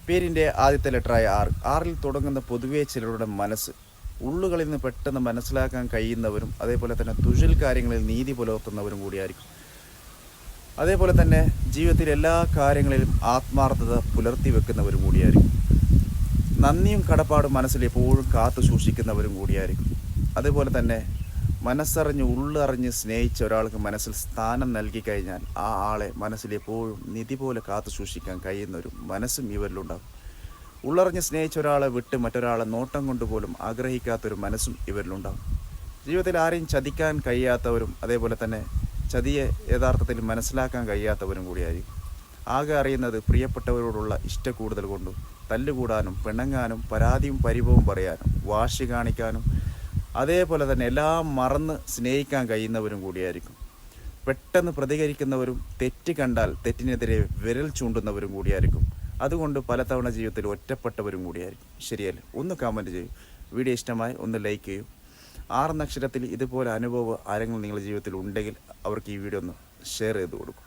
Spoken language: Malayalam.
പേരിൻ്റെ ആദ്യത്തെ ലെറ്ററായ ആർ. ആറിൽ തുടങ്ങുന്ന പൊതുവേ ചിലരുടെ മനസ്സ് ഉള്ളുകളിൽ നിന്ന് പെട്ടെന്ന് മനസ്സിലാക്കാൻ കഴിയുന്നവരും അതേപോലെ തന്നെ തുഴൽ കാര്യങ്ങളിൽ നീതി പുലർത്തുന്നവരും കൂടിയായിരിക്കും. അതേപോലെ തന്നെ ജീവിതത്തിൽ എല്ലാ കാര്യങ്ങളിലും ആത്മാർത്ഥത പുലർത്തി വെക്കുന്നവരും കൂടിയായിരിക്കും. നന്ദിയും കടപ്പാടും മനസ്സിൽ എപ്പോഴും കാത്തു സൂക്ഷിക്കുന്നവരും കൂടിയായിരിക്കും. അതേപോലെ തന്നെ മനസ്സറിഞ്ഞ് ഉള്ളറിഞ്ഞ് സ്നേഹിച്ച ഒരാൾക്ക് മനസ്സിൽ സ്ഥാനം നൽകി കഴിഞ്ഞാൽ ആ ആളെ മനസ്സിൽ എപ്പോഴും നിധി പോലെ കാത്തു സൂക്ഷിക്കാൻ കഴിയുന്നൊരു മനസ്സും ഇവരിലുണ്ടാകും. ഉള്ളറിഞ്ഞ് സ്നേഹിച്ച ഒരാളെ വിട്ട് മറ്റൊരാളെ നോട്ടം കൊണ്ടുപോലും ആഗ്രഹിക്കാത്തൊരു മനസ്സും ഇവരിലുണ്ടാകും. ജീവിതത്തിൽ ആരെയും ചതിക്കാൻ കഴിയാത്തവരും അതേപോലെ തന്നെ ചതിയെ യഥാർത്ഥത്തിൽ മനസ്സിലാക്കാൻ കഴിയാത്തവരും കൂടിയായിരിക്കും. ആകെ അറിയുന്നത് പ്രിയപ്പെട്ടവരോടുള്ള ഇഷ്ടക്കൂടുതൽ കൊണ്ടും തല്ലുകൂടാനും പിണങ്ങാനും പരാതിയും പരിഭവവും പറയാനും വാശി കാണിക്കാനും അതേപോലെ തന്നെ എല്ലാം മറന്ന് സ്നേഹിക്കാൻ കഴിയുന്നവരും കൂടിയായിരിക്കും. പെട്ടെന്ന് പ്രതികരിക്കുന്നവരും തെറ്റ് കണ്ടാൽ തെറ്റിനെതിരെ വിരൽ ചൂണ്ടുന്നവരും കൂടിയായിരിക്കും. അതുകൊണ്ട് പലതവണ ജീവിതത്തിൽ ഒറ്റപ്പെട്ടവരും കൂടിയായിരിക്കും. ശരിയല്ലേ? ഒന്ന് കമൻറ്റ് ചെയ്യും. വീഡിയോ ഇഷ്ടമായി ഒന്ന് ലൈക്ക് ചെയ്യും. 6 നക്ഷത്രത്തിൽ ഇതുപോലെ അനുഭവം ആരെങ്കിലും നിങ്ങളുടെ ജീവിതത്തിൽ ഉണ്ടെങ്കിൽ അവർക്ക് ഈ വീഡിയോ ഒന്ന് ഷെയർ ചെയ്ത് കൊടുക്കും.